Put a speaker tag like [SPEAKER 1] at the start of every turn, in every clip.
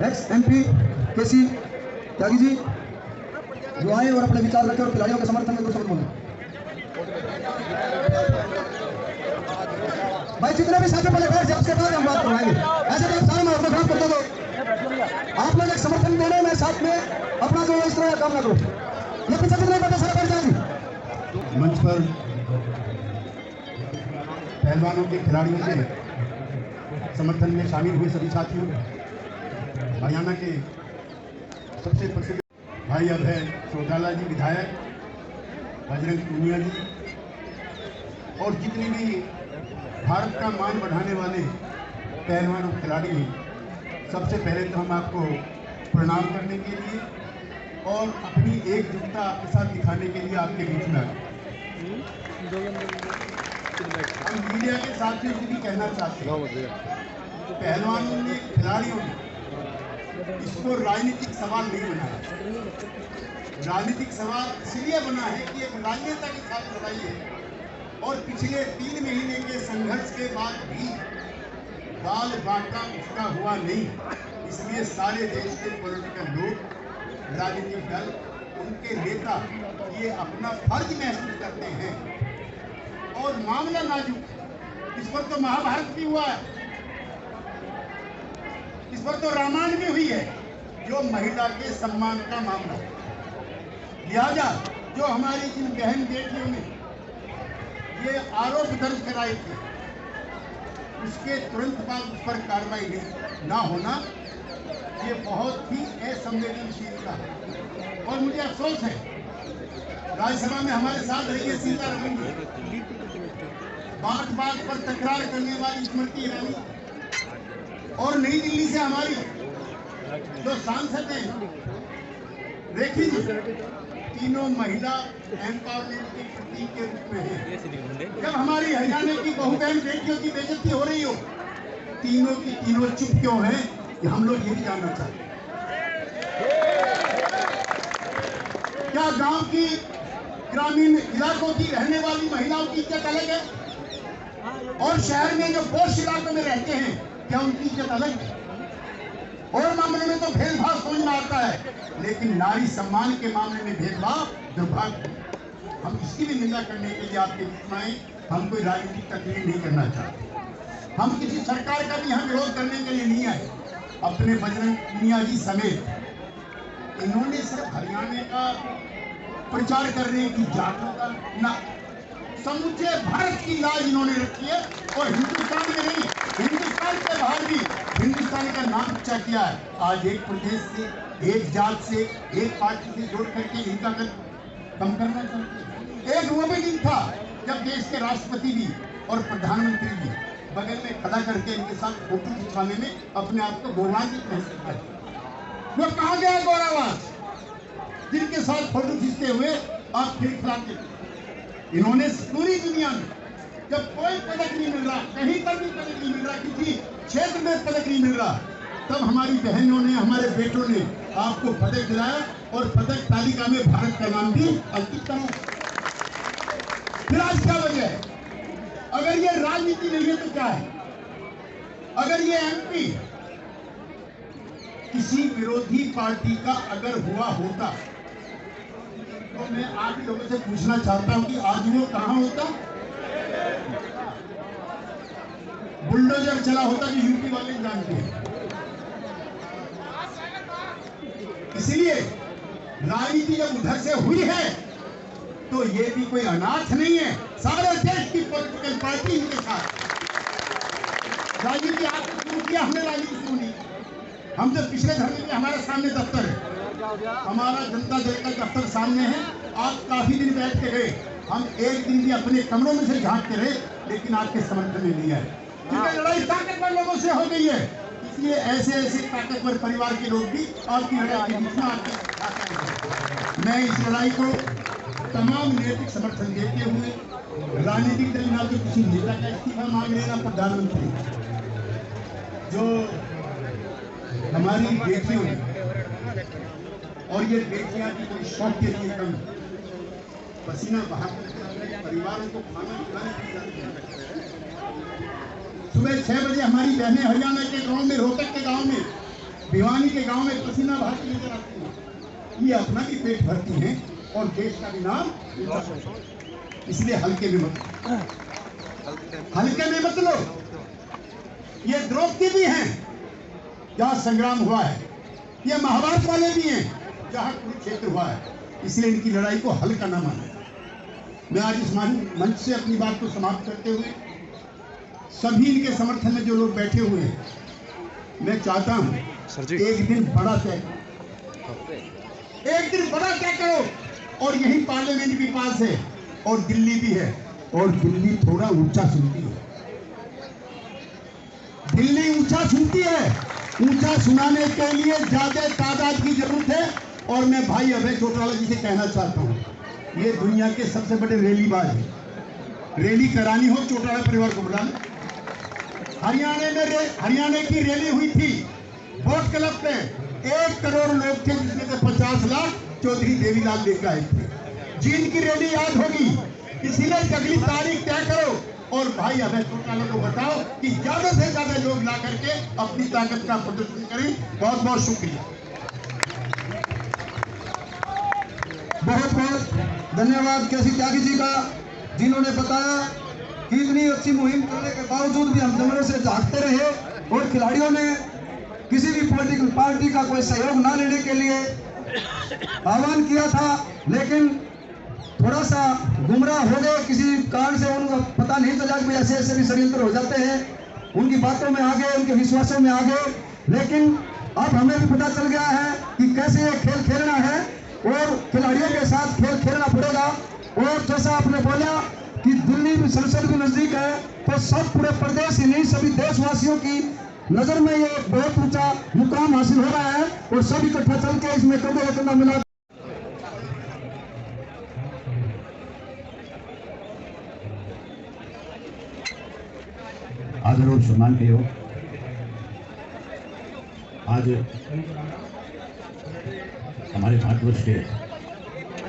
[SPEAKER 1] X MP KC Tyagi ji जो आए और अपने विचार रखे और खिलाड़ियों के समर्थन में 2 शब्द बोले। भाई जितने भी साथी पहले बैठ जाए उसके बाद हम बात करवाएंगे। ऐसे तो आप सारे माहौल खराब कर दोगे। आप लोग एक समर्थन देने में साथ में अपना जो इस तरह काम ना करो। ये पीछे जितने बैठे सारे बैठ जाएंगे।
[SPEAKER 2] मंच पर पहलवानों के खिलाड़ियों के समर्थन में शामिल हुए सभी साथियों, हरियाणा के सबसे प्रसिद्ध भाई अभय चौटाला जी विधायक, बजरंग पूनिया जी और जितने भी भारत का मान बढ़ाने वाले पहलवान और खिलाड़ी हैं, सबसे पहले तो हम आपको प्रणाम करने के लिए और अपनी एकजुटता आपके साथ दिखाने के लिए आपके बीच में हम मीडिया के साथ में भी कहना चाहते हैं, पहलवानों ने, खिलाड़ियों ने इसको राजनीतिक सवाल नहीं बनाया। राजनीतिक सवाल इसलिए बना है कि एक राजनेता के साथ लड़ाई है और पिछले 3 महीने के संघर्ष के बाद भी दाल बांटा उसका हुआ नहीं। इसलिए सारे देश के पॉलिटिकल लोग, राजनीतिक दल, उनके नेता ये अपना फर्ज महसूस करते हैं। और मामला नाजुक, इस पर तो महाभारत भी हुआ है, इस पर तो रामायण भी हुई है, जो महिला के सम्मान का मामला। लिहाजा जो हमारी जिन बहन बेटियों ने ये आरोप दर्ज कराए थे, उसके तुरंत बाद उस पर कार्रवाई नहीं ना होना, ये बहुत ही असंवेदनशीलता है। और मुझे अफसोस है, राज्यसभा में हमारे साथ रहिए सीतारमण जी, बात बात पर तकरार करने वाली स्मृति ईरानी और नई दिल्ली से हमारी जो सांसद हैं रेखी जी, तीनों महिला एम्पावरमेंट के प्रतीक के रूप में हैं। जब हमारी हरियाणा की बहू बहन बेटियों की बेइज्जती हो रही हो, तीनों की तीनों चुप क्यों हैं, ये हम लोग ये भी जानना चाहते हैं। क्या गांव की, ग्रामीण इलाकों की रहने वाली महिलाओं की इज्जत अलग है और शहर में जो पोस्ट इलाकों में रहते हैं क्या उनकी इज्जत अलग है? और मामले में तो भेदभाव समझ में आता है, लेकिन नारी सम्मान के मामले में भेदभाव दुर्भाग्य। हम इसकी भी निंदा करने के लिए आपके बीच में आए। हम कोई राजनीतिक तकलीफ नहीं करना चाहते, हम किसी सरकार का भी यहाँ विरोध करने के लिए नहीं आए। अपने बजरंग पूनिया जी समेत इन्होंने सिर्फ हरियाणा का प्रचार करने की जागरूकता ना, समूचे भारत की लाज इन्होंने रखी है और हिंदुस्तान में नहीं, हिंदुस्तान के बाहर भी हिंदुस्तान का नाम ऊंचा किया है। आज एक प्रदेश से, एक जात से, एक पार्टी से जोड़ करके इनका कम करना चाहते हैं। एक वो भी दिन था जब देश के राष्ट्रपति भी और प्रधानमंत्री भी बगल में खड़ा करके इनके साथ फोटो खिंचवाने में अपने आप को गौरवान्वित महसूस करते। वो कहाँ गया गौरवान्वित जिनके साथ फोटो खींचते हुए आप खिलखिलाते थे? इन्होंने पूरी दुनिया में जब कोई पदक नहीं मिल रहा, कहीं पर भी पदक नहीं मिल रहा, किसी क्षेत्र में पदक नहीं मिल रहा, तब हमारी बहनों ने, हमारे बेटों ने आपको पदक दिलाया और पदक तालिका में भारत का नाम भी अंकित करा। फिर आज क्या वजह है? अगर ये राजनीति नहीं है तो क्या है? अगर ये MP किसी विरोधी पार्टी का अगर हुआ होता तो मैं आप लोगों से पूछना चाहता हूं कि आज वो कहां होता? बुलडोजर चला होता कि यूपी वाले जानते हैं। इसलिए राजनीति जब उधर से हुई है तो ये भी कोई अनाथ नहीं है, सारे देश की पॉलिटिकल पार्टी इनके साथ राजनीति आपने शुरू किया, हमने राजनीति शुरू नहीं। हम जब पिछले धरने में, हमारे सामने दफ्तर है, हमारा जनता दल का दफ्तर सामने है, आप काफी दिन बैठ के गए, हम एक दिन भी अपने कमरों में से झांकते रहे, लेकिन आपके समर्थन में नहीं आए, क्योंकि लड़ाई ताकतवर लोगों से हो गई है। इसलिए ऐसे ऐसे ताकतवर परिवार के लोग भी आपकी लड़ाई के बीच में आते हैं। मैं इस लड़ाई को तमाम नैतिक समर्थन देते हुए, राजनीतिक दल ना तो किसी नेता का इस्तीफा मांग रहे ना प्रधानमंत्री, जो हमारी बेटियों ने, और ये बेटियां भी कोई शौक के लिए कम पसीना बहा परिवारों को खाना खिलाने के लिए सुबह 6 बजे हमारी बहनें हरियाणा के गांव में, रोहतक के गांव में भिवानी के गांव में पसीना बहाती नजर आती है। ये अपना भी पेट भरती हैं और देश का भी नाम ऊंचा करती हैं। इसलिए हल्के में मत लो। ये द्रौपदी भी हैं जहां संग्राम हुआ है, ये महाभारत वाले भी हैं जहां कुरुक्षेत्र हुआ है। इसलिए इनकी लड़ाई को हल्का ना माने। मैं आज इस मंच से अपनी बात को समाप्त करते हुए सभी इनके समर्थन में जो लोग बैठे हुए हैं, मैं चाहता हूं एक दिन बड़ा तय करो और यही पार्लियामेंट भी पास है और दिल्ली भी है और दिल्ली थोड़ा ऊंचा सुनती है। दिल्ली ऊंचा सुनती है। ऊंचा सुनाने के लिए ज्यादा तादाद की जरूरत है। और मैं भाई अभय चौटाला जी से कहना चाहता हूं, ये दुनिया के सबसे बड़े रैलीबाज हैं। रैली करानी हो चौटाला परिवार को बुला लें। हरियाणा की रैली हुई थी बोट क्लब पे, 1 करोड़ लोग थे जिसमें से 50 लाख चौधरी देवीलाल लेकर आए थे। जिनकी रैली याद होगी, इसीलिए अगली तारीख तय करो और भाई अभय चौटाला को बताओ कि ज्यादा से ज्यादा लोग ला करके अपनी ताकत का प्रदर्शन करें। बहुत बहुत शुक्रिया।
[SPEAKER 1] बहुत बहुत धन्यवाद केसी त्यागी जी का, जिन्होंने बताया कि इतनी अच्छी मुहिम करने के बावजूद भी हम जमने से झांकते रहे और खिलाड़ियों ने किसी भी पॉलिटिकल पार्टी का कोई सहयोग ना लेने के लिए आह्वान किया था, लेकिन थोड़ा सा गुमराह हो गए। किसी कारण से उनको पता नहीं चला कि ऐसे ऐसे भी षड्यंत्र हो जाते हैं। उनकी बातों में आ गए, उनके विश्वासों में आ गए। लेकिन अब हमें भी पता चल गया है कि कैसे ये खेल खेलना है और खिलाड़ियों के साथ खेल खेलना पड़ेगा। और जैसा आपने बोला कि दिल्ली में संसद भी नजदीक है, तो सब पूरे प्रदेश ही नहीं सभी देशवासियों की नजर में ये बहुत ऊंचा मुकाम हासिल हो रहा है और सब इकट्ठा चल के इसमें कंधे से कंधा मिला।
[SPEAKER 3] आदर और सम्मान के योग आज हमारे भारतवर्ष के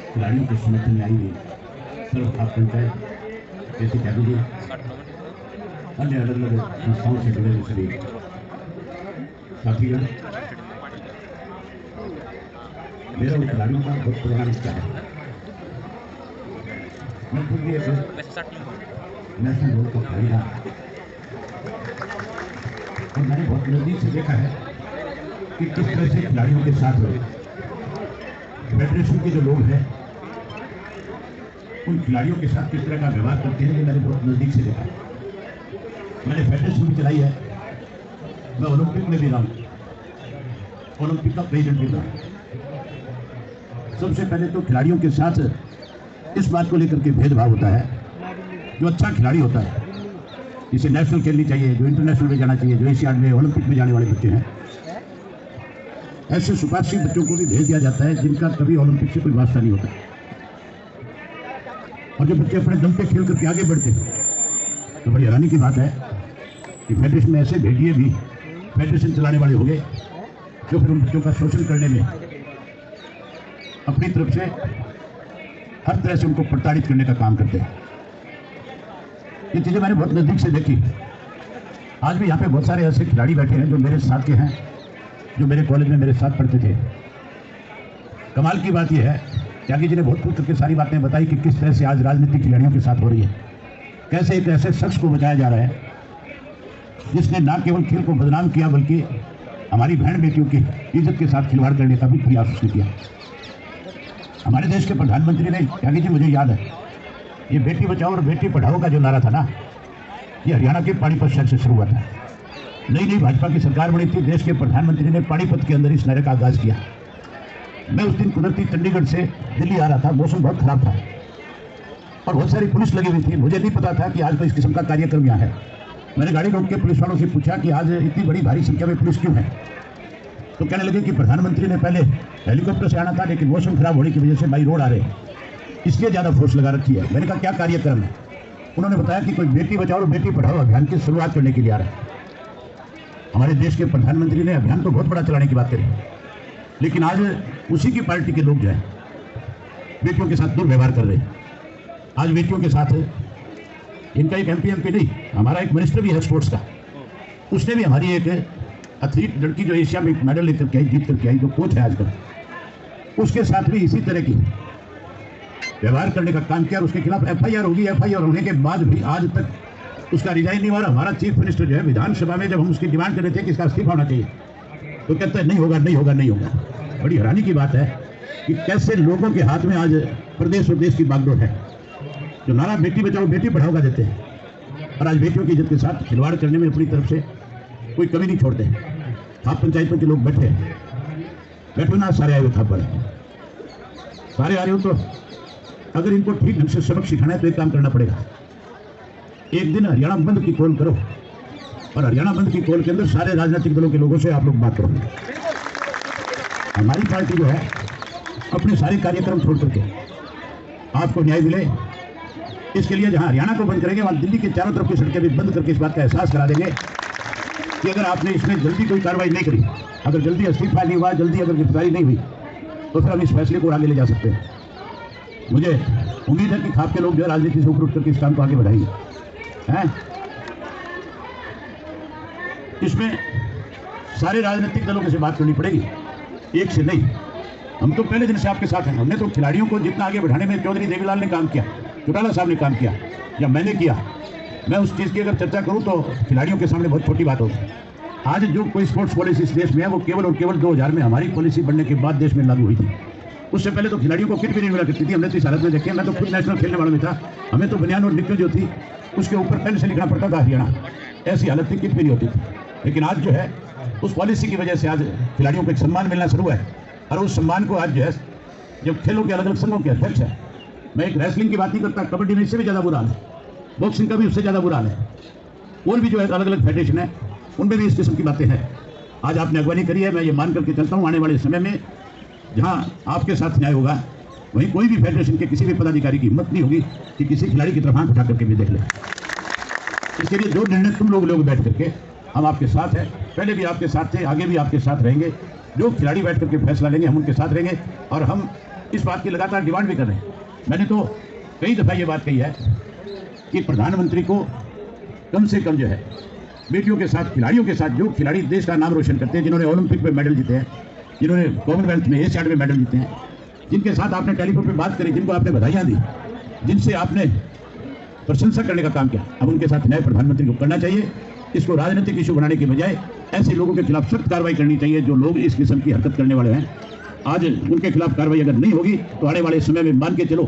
[SPEAKER 3] खिलाड़ियों के समर्थन में आई हुई सर्व खाप पंचायत केसी त्यागी जी, अन्य अलग अलग संस्थाओं से जुड़े हुए सभी साथीगण, मेरा उन खिलाड़ियों का बहुत पुराना रिश्ता है। मैं खुद भी एक नेशनल बोर्ड का खिलाड़ी रहा और मैंने बहुत नजदीक से देखा है कि किस तरह से खिलाड़ियों के साथ फेडरेशन के जो लोग हैं उन खिलाड़ियों के साथ किस तरह का व्यवहार करते हैं, ये मैंने बहुत नजदीक से देखा है। मैंने फेडरेशन भी चलाई है, मैं ओलंपिक में भी रहा हूँ, ओलंपिक का प्रेसिडेंट भी रहा। सबसे पहले तो खिलाड़ियों के साथ इस बात को लेकर के भेदभाव होता है। जो अच्छा खिलाड़ी होता है, जिसे नेशनल खेलनी चाहिए, जो इंटरनेशनल में जाना चाहिए, जो एशियाड में ओलंपिक में जाने वाले बच्चे हैं, ऐसे सुपारसी बच्चों को भी भेज दिया जाता है जिनका कभी ओलंपिक से कोई वास्ता नहीं होता। और जो बच्चे अपने दम पे खेल करके आगे बढ़ते हैं, तो बड़ी हैरानी की बात है कि फेडरेशन में ऐसे भेजिए भी फेडरेशन चलाने वाले हो गए जो फिर उन बच्चों का शोषण करने में अपनी तरफ से हर तरह से उनको प्रताड़ित करने का काम करते हैं। ये चीज़ें मैंने बहुत नज़दीक से देखी। आज भी यहाँ पे बहुत सारे ऐसे खिलाड़ी बैठे हैं जो मेरे साथ के हैं, जो मेरे कॉलेज में मेरे साथ पढ़ते थे। कमाल की बात यह है, त्यागी जी ने बहुत खुल करके सारी बातें बताई कि किस तरह से आज राजनीतिक खिलाड़ियों के साथ हो रही है, कैसे एक ऐसे शख्स को बचाया जा रहा है जिसने न केवल खेल को बदनाम किया बल्कि हमारी बहन बेटियों की इज्जत के साथ खिलवाड़ करने का भी प्रयास उसने किया। हमारे देश के प्रधानमंत्री ने, त्यागी जी मुझे याद है, ये बेटी बचाओ और बेटी पढ़ाओ का जो नारा था ना, ये हरियाणा के पानीपत शहर से शुरू हुआ था। नई नई भाजपा की सरकार बनी थी, देश के प्रधानमंत्री ने पानीपत के अंदर इस नारे का आगाज किया। मैं उस दिन कुदरती चंडीगढ़ से दिल्ली आ रहा था, मौसम बहुत खराब था और बहुत सारी पुलिस लगी हुई थी। मुझे नहीं पता था कि आज कोई इस किस्म का कार्यक्रम यहाँ है। मैंने गाड़ी रोक के पुलिस वालों से पूछा कि आज इतनी बड़ी भारी संख्या में पुलिस क्यों है, तो कहने लगे कि प्रधानमंत्री ने पहले हेलीकॉप्टर से आना था लेकिन मौसम खराब होने की वजह से बाई रोड आ रहे हैं, इसलिए ज़्यादा फोर्स लगा रखी है। मैंने कहा क्या कार्यक्रम है? उन्होंने बताया कि कोई बेटी बचाओ और बेटी पढ़ाओ अभियान की शुरुआत करने के लिए आ रहा है। हमारे देश के प्रधानमंत्री ने अभियान तो बहुत बड़ा चलाने की बात करी, लेकिन आज उसी की पार्टी के लोग जो है बेटियों के साथ दुर्व्यवहार कर रहे हैं। आज बेटियों के साथ इनका एक एमपी नहीं, हमारा एक मिनिस्टर भी है स्पोर्ट्स का, उसने भी हमारी एक एथलीट लड़की जो एशिया में मेडल लेकर के आई, जीत करके आई, जो कोच है आजकल, उसके साथ भी इसी तरह की व्यवहार करने का काम किया और उसके खिलाफ एफआईआर होगी। एफआईआर होने के बाद भी आज तक उसका रिजाइन नहीं हुआ। हमारा चीफ मिनिस्टर जो है विधानसभा में जब हम उसकी डिमांड कर रहे थे कि इसका इस्तीफा होना चाहिए, तो कहता है नहीं होगा नहीं होगा नहीं होगा। बड़ी हैरानी की बात है कि कैसे लोगों के हाथ में आज प्रदेश और देश की बागडोर है। जो नारा बेटी बचाओ बेटी पढ़ाओ का देते हैं और आज बेटियों की इज्जत के साथ खिलवाड़ करने में अपनी तरफ से कोई कमी नहीं छोड़ते। आप पंचायतों के लोग बैठे ना, सारे आए हुए था पर सारे आ रहे हो, तो अगर इनको ठीक ढंग से सबक सिखाना है तो एक काम करना पड़ेगा। एक दिन हरियाणा बंद की कॉल करो और हरियाणा बंद की कॉल के अंदर सारे राजनीतिक दलों के लोगों से आप लोग बात करो। हमारी पार्टी जो है अपने सारे कार्यक्रम छोड़ करके आपको न्याय मिले इसके लिए जहां हरियाणा को बंद करेंगे वहां दिल्ली के चारों तरफ की सड़कें भी बंद करके इस बात का एहसास करा देंगे कि अगर आपने इसमें जल्दी कोई कार्रवाई नहीं करी, अगर जल्दी इस्तीफा नहीं हुआ, जल्दी अगर गिरफ्तारी नहीं हुई, तो फिर हम इस फैसले को आगे ले जा सकते हैं। मुझे उम्मीद है कि खाप के लोग जो राजनीति से ऊपर उठ करके इस काम को आगे बढ़ाएंगे हैं। इसमें सारे राजनीतिक दलों से बात करनी पड़ेगी, एक से नहीं। हम तो पहले दिन से आपके साथ हैं। हमने तो खिलाड़ियों को जितना आगे बढ़ाने में चौधरी देवीलाल ने काम किया, चौटाला साहब ने काम किया या मैंने किया, मैं उस चीज़ की अगर चर्चा करूं तो खिलाड़ियों के सामने बहुत छोटी बात होगी। आज जो कोई स्पोर्ट्स पॉलिसी इस देश में है वो केवल और केवल 2000 में हमारी पॉलिसी बनने के बाद देश में लागू हुई थी। उससे पहले तो खिलाड़ियों को किट भी नहीं मिला करती थी। हमने तो इस हालत में देखी, मैं तो खुद नेशनल खेलने वालों में था, हमें तो बनियान और निक्कर जो थी उसके ऊपर पेन से लिखना पड़ता था हरियाणा, ऐसी हालत थी, किट भी नहीं होती थी। लेकिन आज जो है उस पॉलिसी की वजह से आज खिलाड़ियों को एक सम्मान मिलना शुरू है और उस सम्मान को आज जो है जब खेलों के अलग अलग संघों के अध्यक्ष है, मैं एक रेसलिंग की बात नहीं करता, कबड्डी में इससे भी ज़्यादा बुरा हाल है, बॉक्सिंग का भी उससे ज़्यादा बुरा हाल है, और भी जो है अलग अलग फेडरेशन है उनमें भी इस किस्म की बातें हैं। आज आपने अगवानी करी है, मैं ये मान करके चलता हूँ आने वाले समय में जहाँ आपके साथ न्याय होगा वहीं कोई भी फेडरेशन के किसी भी पदाधिकारी की हिम्मत नहीं होगी कि किसी खिलाड़ी की तरफ आंख उठा करके भी देख ले। इसके लिए जो निर्णय तुम लोग बैठ करके, हम आपके साथ हैं, पहले भी आपके साथ थे, आगे भी आपके साथ रहेंगे। जो खिलाड़ी बैठ करके फैसला लेंगे हम उनके साथ रहेंगे और हम इस बात की लगातार डिमांड भी कर रहे हैं। मैंने तो कई दफ़ा ये बात कही है कि प्रधानमंत्री को कम से कम जो है बेटियों के साथ, खिलाड़ियों के साथ, जो खिलाड़ी देश का नाम रोशन करते हैं, जिन्होंने ओलंपिक में मेडल जीते हैं, जिन्होंने कॉमनवेल्थ में, एशियाड में मेडल जीते हैं, जिनके साथ आपने टेलीफोन पे बात करी, जिनको आपने बधाइयाँ दी, जिनसे आपने प्रशंसा करने का काम किया, अब उनके साथ नए प्रधानमंत्री को करना चाहिए। इसको राजनीतिक इशू बनाने के बजाय ऐसे लोगों के खिलाफ सख्त कार्रवाई करनी चाहिए जो लोग इस किस्म की हरकत करने वाले हैं। आज उनके खिलाफ कार्रवाई अगर नहीं होगी तो आने वाले समय में मान के चलो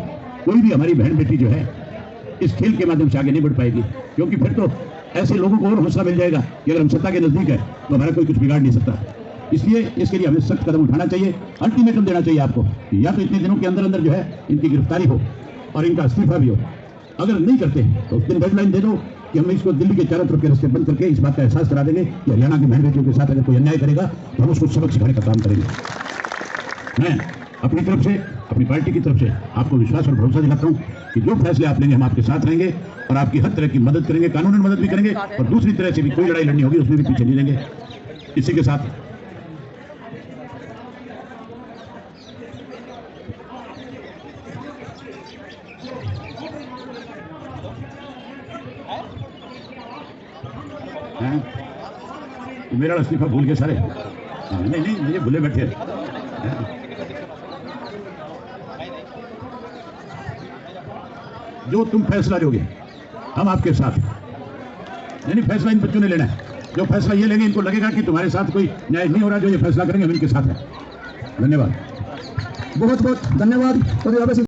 [SPEAKER 3] कोई भी हमारी बहन बेटी जो है इस खेल के माध्यम से आगे नहीं बढ़ पाएगी, क्योंकि फिर तो ऐसे लोगों को और हौसला मिल जाएगा कि अगर हम सत्ता के नजदीक है तो हमारा कोई कुछ बिगाड़ नहीं सकता। इसलिए इसके लिए हमें सख्त कदम उठाना चाहिए, अल्टीमेटम देना चाहिए आपको कि या तो इतने दिनों के अंदर अंदर जो है इनकी गिरफ्तारी हो और इनका इस्तीफा भी हो। अगर नहीं करते तो उस दिन डेडलाइन दे दो कि हम इसको दिल्ली के चारों तरफ के रास्ते बंद करके इस बात का एहसास करा देंगे कि हरियाणा की बहन बेटियों के साथ अगर कोई अन्याय करेगा तो हम उसको सबक सिखाने का काम करेंगे। मैं अपनी तरफ से, अपनी पार्टी की तरफ से आपको विश्वास और भरोसा दिलाता हूँ कि जो फैसले आप लेंगे हम आपके साथ रहेंगे और आपकी हर तरह की मदद करेंगे, कानूनी मदद भी करेंगे और दूसरी तरह से भी कोई लड़ाई लड़नी होगी उसमें भी पीछे नहीं रहेंगे। इसी के साथ मेरा इस्तीफा भूल के सारे नहीं मुझे भूले बैठे। जो तुम फैसला लोगे हम आपके साथ, नहीं फैसला इन बच्चों ने लेना है। जो फैसला ये लेंगे इनको लगेगा कि तुम्हारे साथ कोई न्याय नहीं हो रहा, जो ये फैसला करेंगे हम इनके साथ हैं। धन्यवाद,
[SPEAKER 1] बहुत बहुत धन्यवाद।